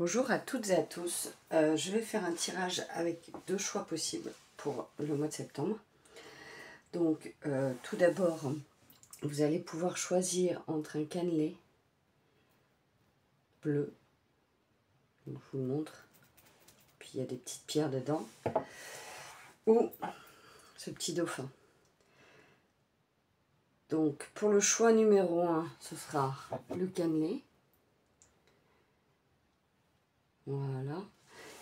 Bonjour à toutes et à tous. Je vais faire un tirage avec deux choix possibles pour le mois de septembre. Donc, tout d'abord, vous allez pouvoir choisir entre un cannelé bleu, je vous le montre, puis il y a des petites pierres dedans, ou ce petit dauphin. Donc, pour le choix numéro 1, ce sera le cannelé. Voilà.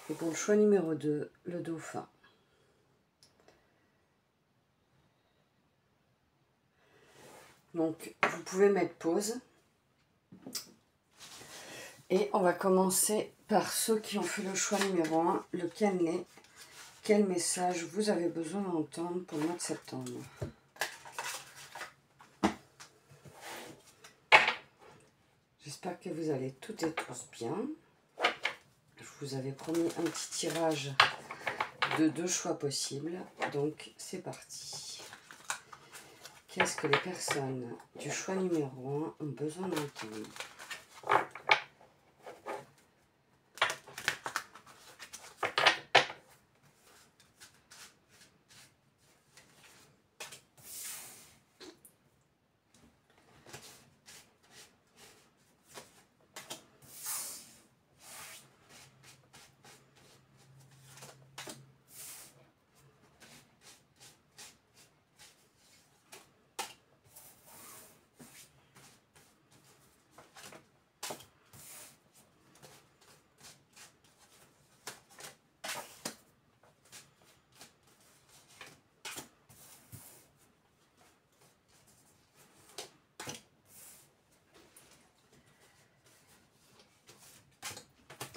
Et pour le choix numéro 2, le dauphin. Donc, vous pouvez mettre pause. Et on va commencer par ceux qui ont fait le choix numéro 1, le cannelé. Quel message vous avez besoin d'entendre pour le mois de septembre? J'espère que vous allez toutes et tous bien. Je vous avais promis un petit tirage de deux choix possibles. Donc, c'est parti. Qu'est-ce que les personnes du choix numéro 1 ont besoin d'entendre?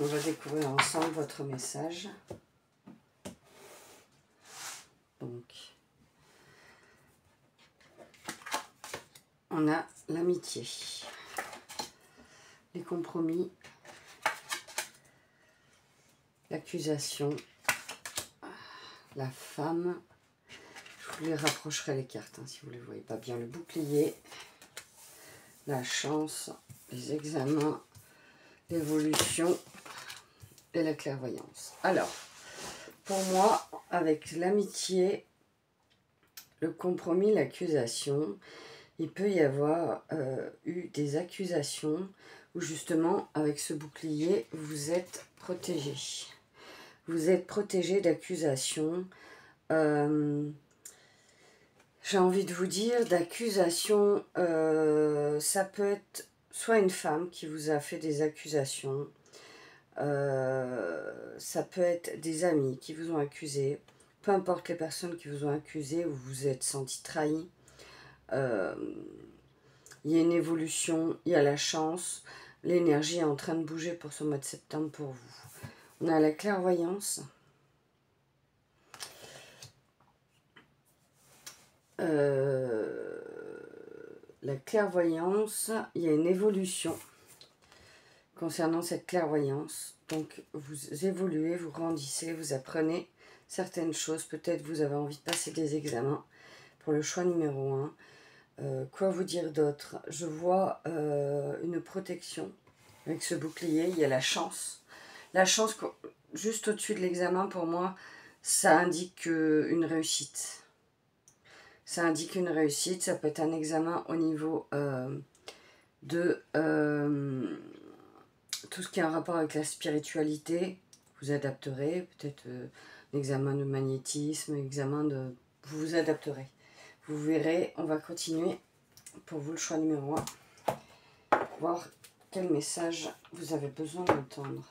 On va découvrir ensemble votre message. Donc, on a l'amitié, les compromis, l'accusation, la femme. Je vous les rapprocherai les cartes, hein, si vous ne les voyez pas bien. Le bouclier, la chance, les examens, l'évolution et la clairvoyance. Alors, pour moi, avec l'amitié, le compromis, l'accusation, il peut y avoir eu des accusations où justement, avec ce bouclier, vous êtes protégé. Vous êtes protégé d'accusations. J'ai envie de vous dire, d'accusations, ça peut être soit une femme qui vous a fait des accusations, ça peut être des amis qui vous ont accusé, peu importe les personnes qui vous ont accusé ou vous êtes senti trahi. Il y a une évolution, il y a la chance, l'énergie est en train de bouger pour ce mois de septembre pour vous. On a la clairvoyance. La clairvoyance, il y a une évolution concernant cette clairvoyance. Donc, vous évoluez, vous grandissez, vous apprenez certaines choses. Peut-être vous avez envie de passer des examens pour le choix numéro 1. Quoi vous dire d'autre? Je vois une protection avec ce bouclier. Il y a la chance. La chance, juste au-dessus de l'examen, pour moi, ça indique une réussite. Ça indique une réussite. Ça peut être un examen au niveau de tout ce qui a un rapport avec la spiritualité. Vous adapterez. Peut-être un examen de magnétisme, examen de... Vous vous adapterez. Vous verrez, on va continuer pour vous le choix numéro 1. Voir quel message vous avez besoin d'entendre.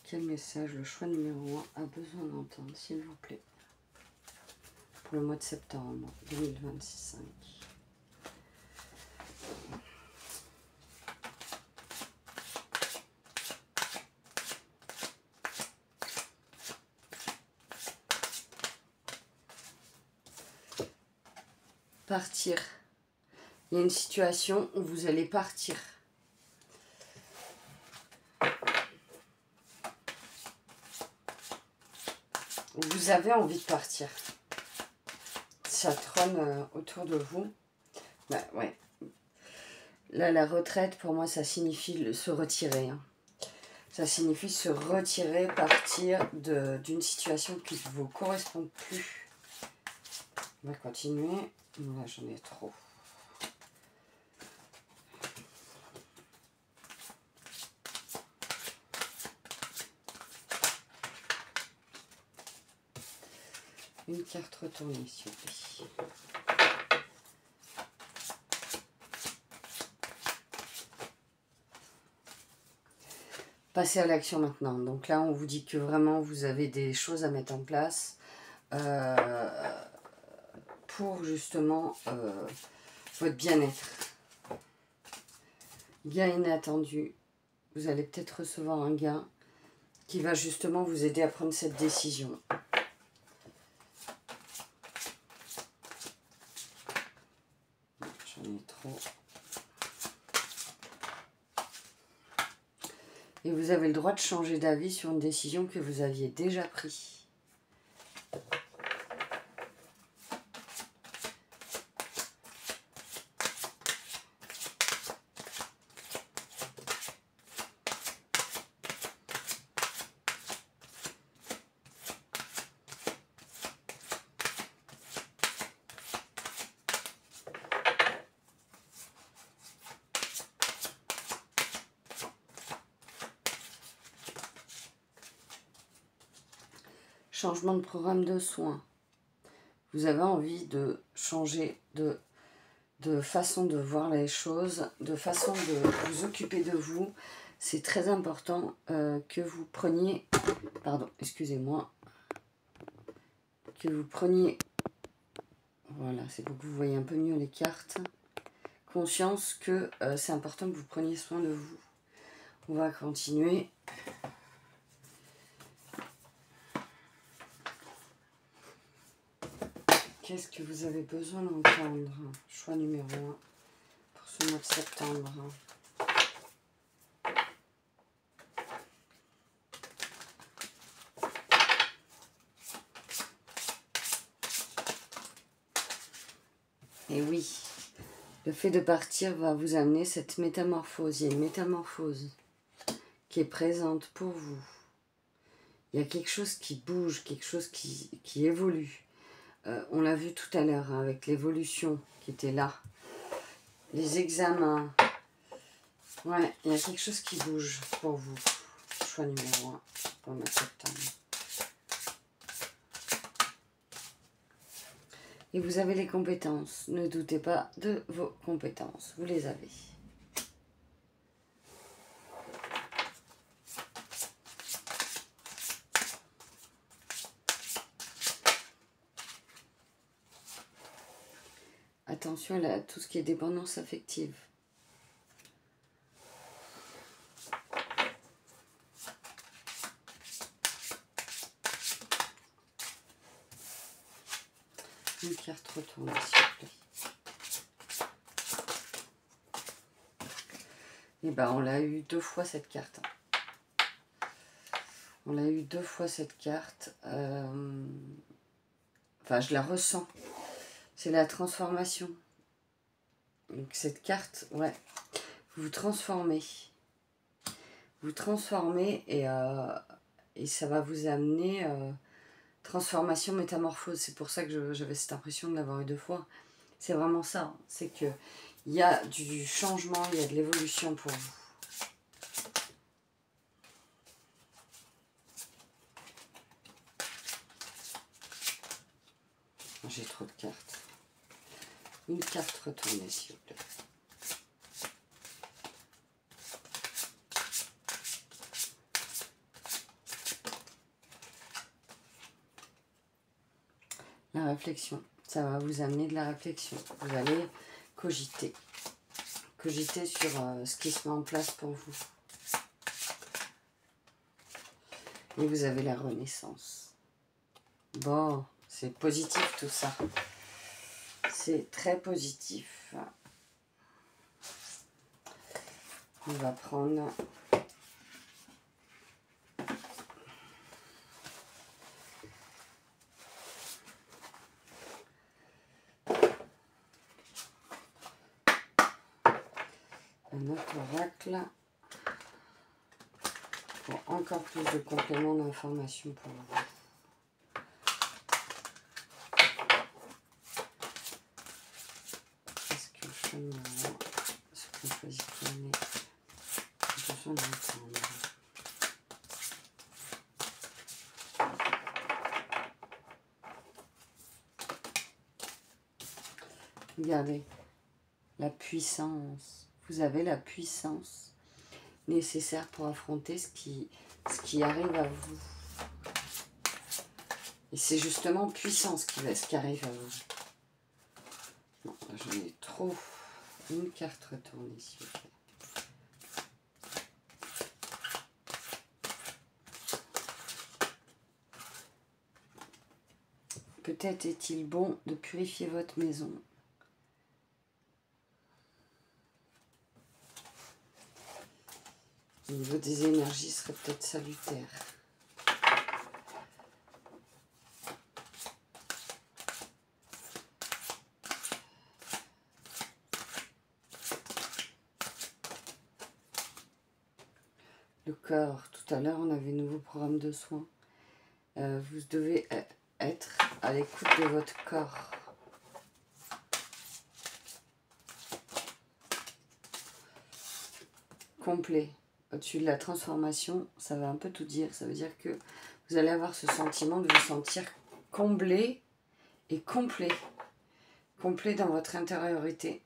Quel message le choix numéro 1 a besoin d'entendre, s'il vous plaît, pour le mois de septembre 2025. Partir. Il y a une situation où vous allez partir. Vous avez envie de partir. Ça trône autour de vous. Bah, ouais. Là, la retraite, pour moi, ça signifie se retirer. Hein. Ça signifie se retirer, partir d'une situation qui ne vous correspond plus. On va continuer. Là, j'en ai trop. Une carte retournée, s'il vous plaît. Passez à l'action maintenant. Donc là, on vous dit que vraiment, vous avez des choses à mettre en place pour justement votre bien-être. Gain inattendu. Vous allez peut-être recevoir un gain qui va justement vous aider à prendre cette décision. J'en ai trop. Et vous avez le droit de changer d'avis sur une décision que vous aviez déjà prise. Changement de programme de soins. Vous avez envie de changer de façon de voir les choses, de façon de vous occuper de vous. C'est très important que vous preniez, pardon, excusez-moi, que vous preniez, voilà, c'est pour que vous voyez un peu mieux les cartes, conscience que c'est important que vous preniez soin de vous. On va continuer. Qu'est-ce que vous avez besoin d'entendre? Choix numéro 1 pour ce mois de septembre. Et oui, le fait de partir va vous amener cette métamorphose. Il y a une métamorphose qui est présente pour vous. Il y a quelque chose qui bouge, quelque chose qui évolue. On l'a vu tout à l'heure hein, avec l'évolution qui était là. Les examens. Ouais, il y a quelque chose qui bouge pour vous. Choix numéro 1 pour le mois de septembre. Et vous avez les compétences. Ne doutez pas de vos compétences. Vous les avez. Attention à tout ce qui est dépendance affective. Une carte retournée, s'il vous plaît. Et ben, on l'a eu 2 fois cette carte. On l'a eu 2 fois cette carte. Enfin, je la ressens. C'est la transformation. Donc cette carte, ouais, vous transformez. Vous transformez et ça va vous amener transformation, métamorphose. C'est pour ça que j'avais cette impression de l'avoir eu 2 fois. C'est vraiment ça. Hein. C'est que il y a du changement, il y a de l'évolution pour vous. J'ai trop de cartes. Une carte retournée, s'il vous plaît. La réflexion. Ça va vous amener de la réflexion. Vous allez cogiter. Cogiter sur ce qui se met en place pour vous. Et vous avez la renaissance. Bon, c'est positif tout ça. C'est très positif. On va prendre un autre oracle pour encore plus de compléments d'informations pour vous. Est-ce que le chemin, ce qu'on choisit de donner, besoin d'entendre. Regardez, la puissance. Vous avez la puissance nécessaire pour affronter ce qui arrive à vous. Et c'est justement puissance ce qui arrive à vous. Non, j'en ai trop. Une carte retournée, s'il vous plaît. Peut-être est-il bon de purifier votre maison. Au niveau des énergies, ce serait peut-être salutaire. Le corps, tout à l'heure, on avait un nouveau programme de soins. Vous devez être à l'écoute de votre corps. Complet. Au-dessus de la transformation, ça va un peu tout dire. Ça veut dire que vous allez avoir ce sentiment de vous sentir comblé et complet. Complet dans votre intériorité.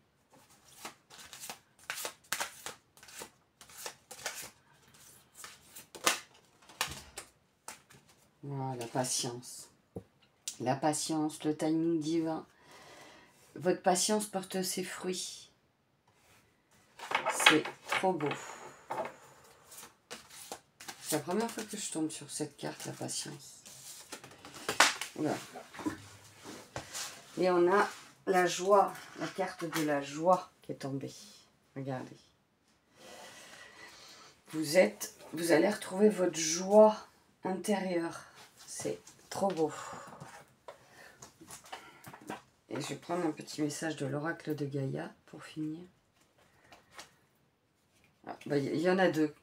Voilà, la patience. La patience, le timing divin. Votre patience porte ses fruits. C'est trop beau. C'est la première fois que je tombe sur cette carte, la patience. Oula. Et on a la joie, la carte de la joie qui est tombée. Regardez. Vous allez retrouver votre joie intérieure. C'est trop beau. Et je vais prendre un petit message de l'oracle de Gaïa pour finir. Il y en a deux.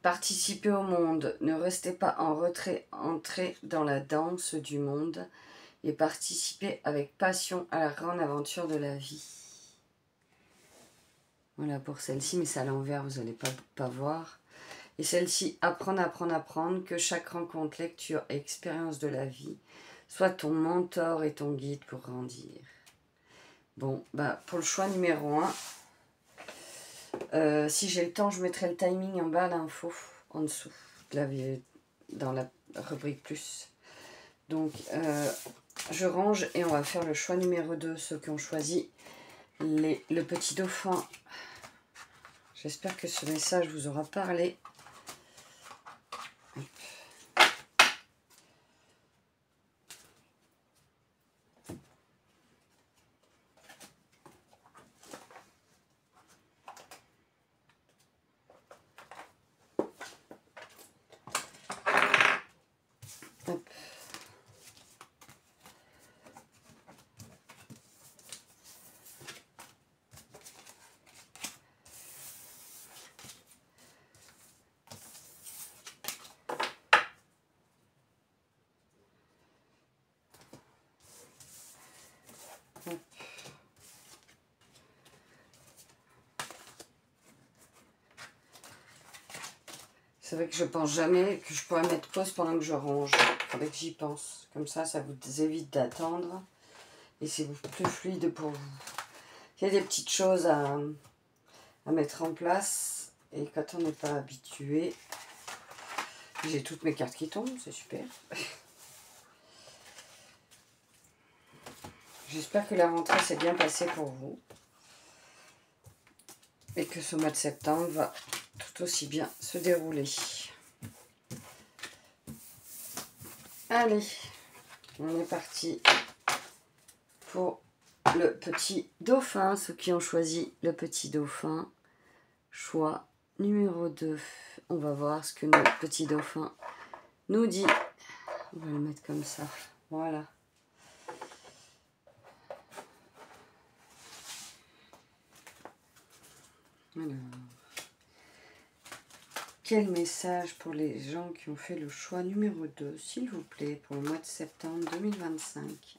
Participez au monde, ne restez pas en retrait, entrez dans la danse du monde et participez avec passion à la grande aventure de la vie. Voilà pour celle-ci, mais c'est à l'envers, vous n'allez pas voir. Et celle-ci, apprendre, apprendre, apprendre, que chaque rencontre, lecture et expérience de la vie soit ton mentor et ton guide pour grandir. Bon, pour le choix numéro 1, si j'ai le temps, je mettrai le timing en bas, l'info en dessous, dans la rubrique plus. Donc, je range et on va faire le choix numéro 2, ceux qui ont choisi le petit dauphin. J'espère que ce message vous aura parlé. Hop. C'est vrai que je pense jamais que je pourrais mettre pause pendant que je range. Il faudrait que j'y pense. Comme ça, ça vous évite d'attendre. Et c'est plus fluide pour vous. Il y a des petites choses à mettre en place. Et quand on n'est pas habitué, j'ai toutes mes cartes qui tombent. C'est super. J'espère que la rentrée s'est bien passée pour vous. Et que ce mois de septembre va tout aussi bien se dérouler. Allez, on est parti pour le petit dauphin. Ceux qui ont choisi le petit dauphin, choix numéro 2. On va voir ce que notre petit dauphin nous dit. On va le mettre comme ça. Voilà. Alors, quel message pour les gens qui ont fait le choix numéro 2, s'il vous plaît, pour le mois de septembre 2025?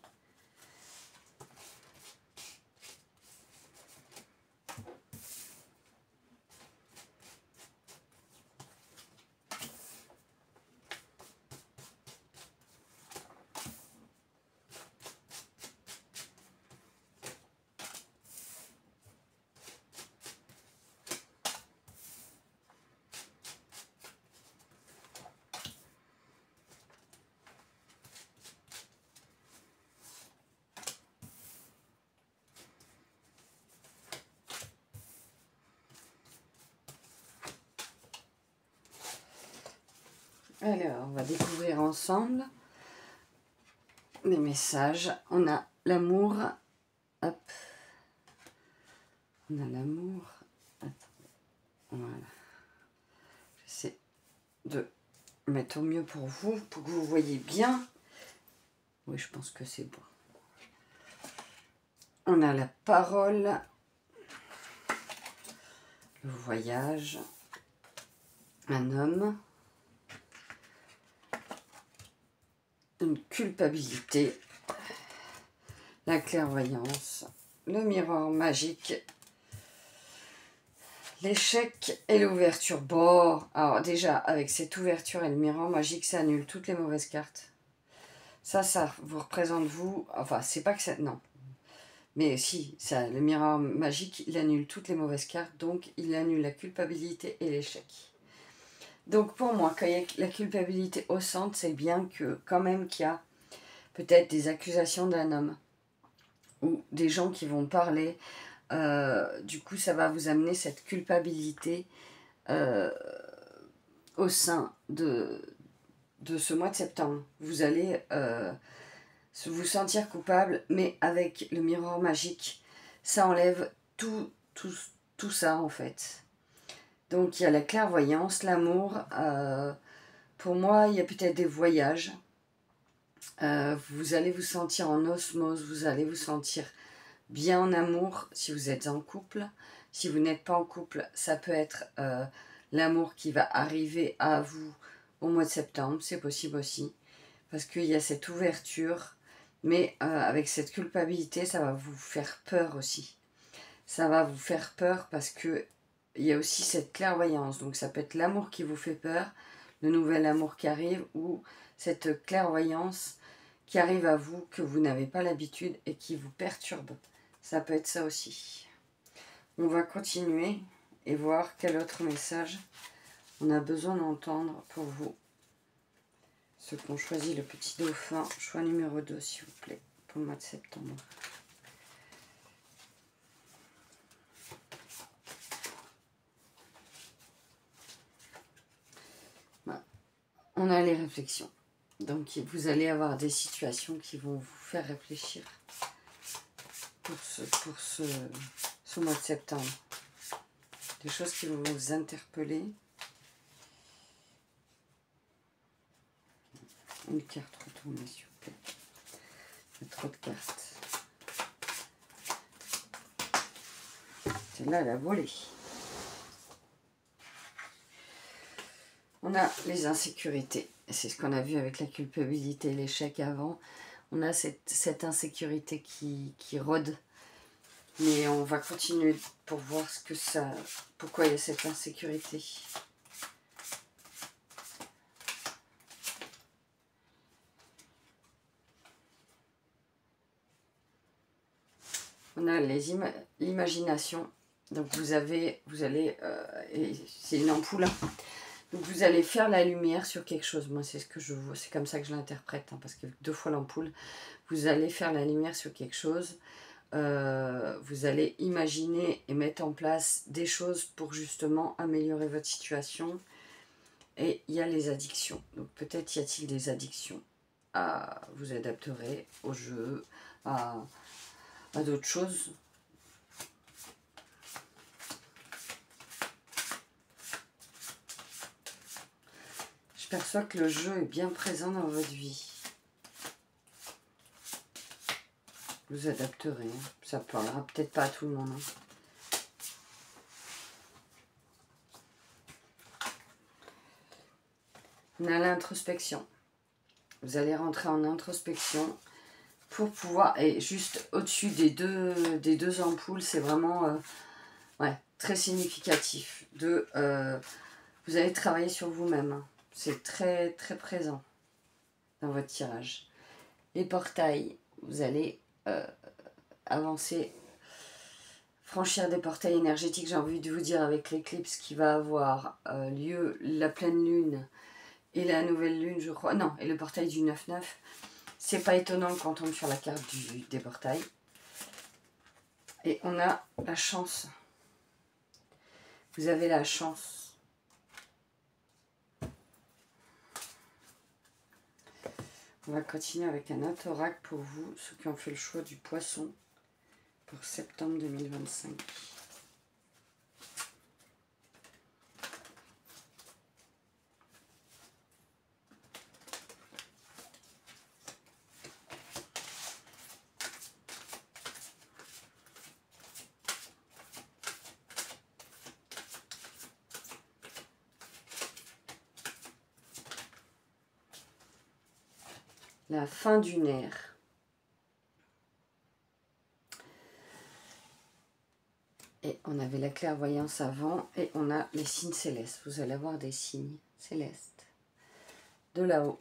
Alors, on va découvrir ensemble les messages. On a l'amour. Hop. On a l'amour. Voilà. J'essaie de mettre au mieux pour que vous voyez bien. Oui, je pense que c'est bon. On a la parole. Le voyage. Un homme. Une culpabilité, la clairvoyance, le miroir magique, l'échec et l'ouverture. Bon, alors déjà, avec cette ouverture et le miroir magique, ça annule toutes les mauvaises cartes. Ça vous représente vous, enfin, c'est pas que ça, non. Mais si, ça, le miroir magique, il annule toutes les mauvaises cartes, donc il annule la culpabilité et l'échec. Donc pour moi, quand il y a la culpabilité au centre, c'est bien que quand même qu'il y a peut-être des accusations d'un homme ou des gens qui vont parler. Du coup, ça va vous amener cette culpabilité au sein de ce mois de septembre. Vous allez vous sentir coupable, mais avec le miroir magique, ça enlève tout ça en fait. Donc il y a la clairvoyance, l'amour. Pour moi, il y a peut-être des voyages. Vous allez vous sentir en osmose, vous allez vous sentir bien en amour si vous êtes en couple. Si vous n'êtes pas en couple, ça peut être l'amour qui va arriver à vous au mois de septembre, c'est possible aussi. Parce qu'il y a cette ouverture, mais avec cette culpabilité, ça va vous faire peur aussi. Ça va vous faire peur parce que il y a aussi cette clairvoyance. Donc ça peut être l'amour qui vous fait peur, le nouvel amour qui arrive, ou cette clairvoyance qui arrive à vous, que vous n'avez pas l'habitude et qui vous perturbe. Ça peut être ça aussi. On va continuer et voir quel autre message on a besoin d'entendre pour vous. Ceux qui ont choisi le petit dauphin, choix numéro 2 s'il vous plaît, pour le mois de septembre. Voilà. On a les réflexions. Donc vous allez avoir des situations qui vont vous faire réfléchir pour ce mois de septembre. Des choses qui vont vous interpeller. Une carte retournée s'il vous plaît. Il y a trop de cartes. Celle-là, elle a volé. On a les insécurités. C'est ce qu'on a vu avec la culpabilité et l'échec avant. On a cette insécurité qui rôde. Mais on va continuer pour voir pourquoi il y a cette insécurité. On a l'imagination. Donc vous allez, c'est une ampoule. Donc vous allez faire la lumière sur quelque chose. Moi c'est ce que je vois, c'est comme ça que je l'interprète, hein, parce que 2 fois l'ampoule. Vous allez faire la lumière sur quelque chose. Vous allez imaginer et mettre en place des choses pour justement améliorer votre situation. Et il y a les addictions. Donc peut-être y a-t-il des addictions. Vous adapterez au jeu, à d'autres choses. Je perçois que le jeu est bien présent dans votre vie. Vous adapterez. Ça parlera peut-être pas à tout le monde. On a l'introspection. Vous allez rentrer en introspection pour pouvoir... Et juste au-dessus des deux ampoules, c'est vraiment ouais, très significatif. Vous allez travailler sur vous-même. Hein. C'est très, très présent dans votre tirage. Les portails, vous allez avancer, franchir des portails énergétiques. J'ai envie de vous dire avec l'éclipse qui va avoir lieu, la pleine lune et la nouvelle lune, je crois. Non, et le portail du 9-9. C'est pas étonnant quand on tombe sur la carte des portails. Et on a la chance. Vous avez la chance. On va continuer avec un autre oracle pour vous, ceux qui ont fait le choix du poisson pour septembre 2025. La fin d'une ère. Et on avait la clairvoyance avant et on a les signes célestes. Vous allez avoir des signes célestes de là-haut.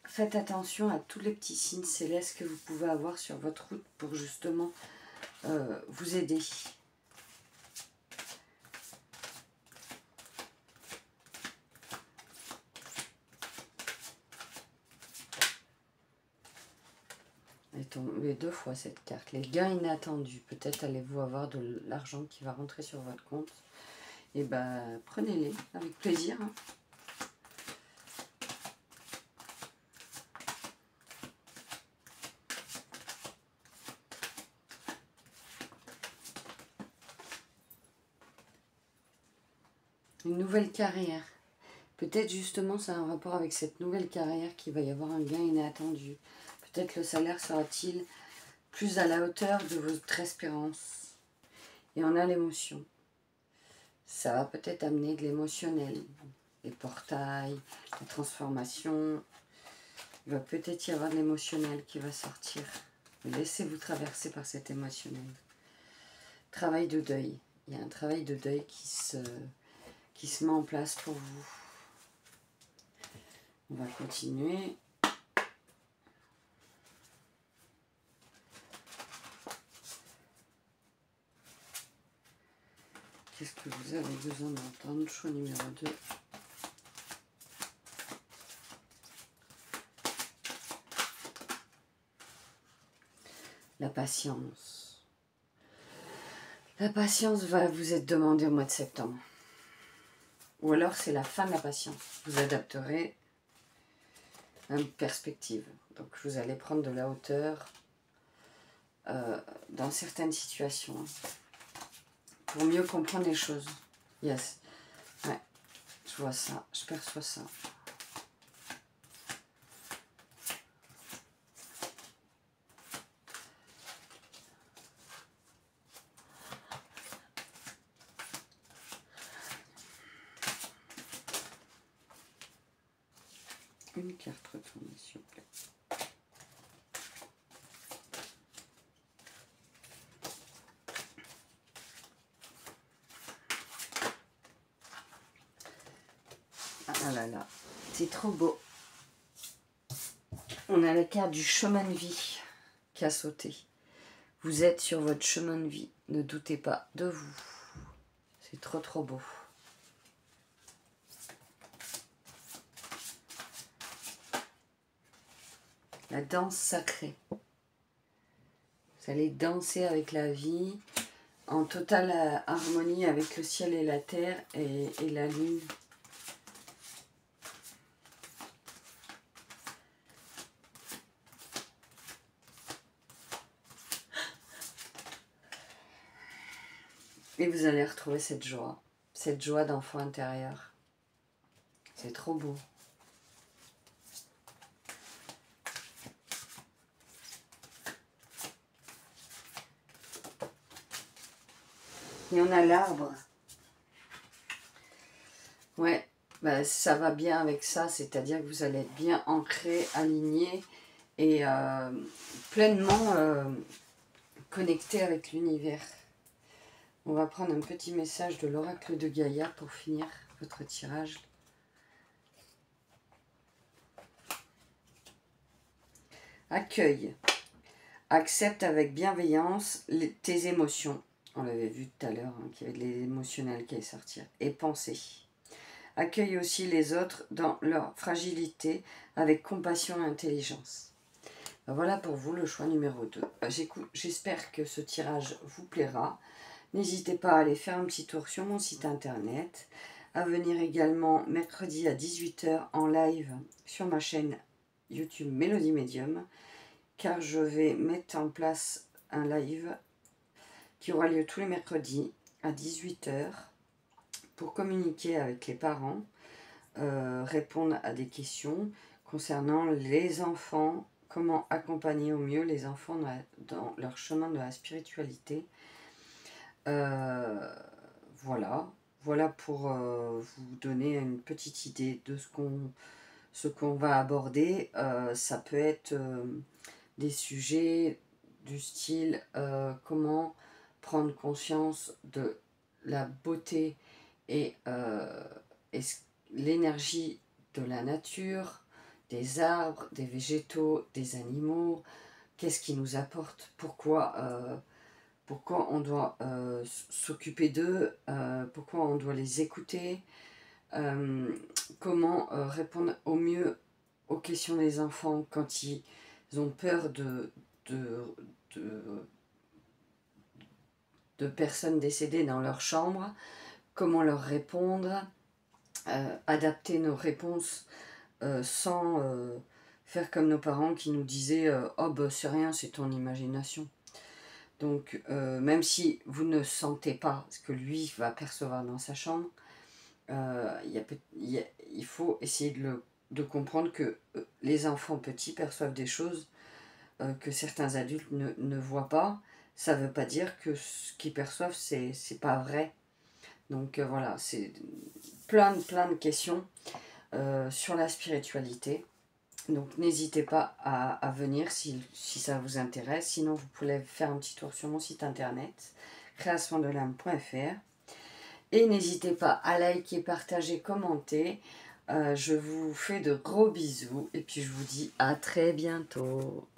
Faites attention à tous les petits signes célestes que vous pouvez avoir sur votre route pour justement vous aider. Elle est tombée 2 fois cette carte. Les gains inattendus. Peut-être allez-vous avoir de l'argent qui va rentrer sur votre compte. Et ben prenez-les avec plaisir. Hein. Une nouvelle carrière. Peut-être justement ça a un rapport avec cette nouvelle carrière qu'il va y avoir un gain inattendu. Peut-être le salaire sera-t-il plus à la hauteur de votre espérance. Et on a l'émotion. Ça va peut-être amener de l'émotionnel. Les portails, la transformation. Il va peut-être y avoir de l'émotionnel qui va sortir. Laissez-vous traverser par cet émotionnel. Travail de deuil. Il y a un travail de deuil qui se met en place pour vous. On va continuer. Qu'est-ce que vous avez besoin d'entendre? Choix numéro 2. La patience. La patience va vous être demandée au mois de septembre. Ou alors c'est la fin de la patience. Vous adapterez à une perspective. Donc vous allez prendre de la hauteur dans certaines situations. Pour mieux comprendre les choses. Yes. Ouais. Je vois ça. Je perçois ça. Une carte retournée, s'il vous plaît. Ah là là, c'est trop beau. On a la carte du chemin de vie qui a sauté. Vous êtes sur votre chemin de vie. Ne doutez pas de vous. C'est trop trop beau. La danse sacrée. Vous allez danser avec la vie en totale harmonie avec le ciel et la terre et la lune. Et vous allez retrouver cette joie d'enfant intérieur. C'est trop beau. Et on a l'arbre. Ouais, Ben, ça va bien avec ça, c'est-à-dire que vous allez être bien ancré, aligné et pleinement connecté avec l'univers. On va prendre un petit message de l'oracle de Gaïa pour finir votre tirage. Accueille. Accepte avec bienveillance tes émotions. On l'avait vu tout à l'heure, hein, qu'il y avait de l'émotionnel qui allait sortir. Et pensée. Accueille aussi les autres dans leur fragilité avec compassion et intelligence. Ben voilà pour vous le choix numéro 2. J'espère que ce tirage vous plaira. N'hésitez pas à aller faire un petit tour sur mon site internet. À venir également mercredi à 18 h en live sur ma chaîne YouTube Mélodie Médium. Car je vais mettre en place un live qui aura lieu tous les mercredis à 18 h pour communiquer avec les parents, répondre à des questions concernant les enfants, comment accompagner au mieux les enfants dans leur chemin de la spiritualité. Voilà pour vous donner une petite idée de ce qu'on va aborder. Ça peut être des sujets du style comment prendre conscience de la beauté et l'énergie de la nature, des arbres, des végétaux, des animaux, qu'est-ce qui nous apporte, pourquoi on doit s'occuper d'eux, pourquoi on doit les écouter, comment répondre au mieux aux questions des enfants quand ils ont peur de personnes décédées dans leur chambre, comment leur répondre, adapter nos réponses sans faire comme nos parents qui nous disaient oh bah c'est rien, c'est ton imagination. Donc même si vous ne sentez pas ce que lui va percevoir dans sa chambre, il faut essayer de comprendre que les enfants petits perçoivent des choses que certains adultes ne voient pas. Ça ne veut pas dire que ce qu'ils perçoivent, c'est pas vrai. Donc voilà, c'est plein de questions sur la spiritualité. Donc n'hésitez pas à venir si ça vous intéresse. Sinon, vous pouvez faire un petit tour sur mon site internet, créationdelame.fr. Et n'hésitez pas à liker, partager, commenter. Je vous fais de gros bisous et puis je vous dis à très bientôt.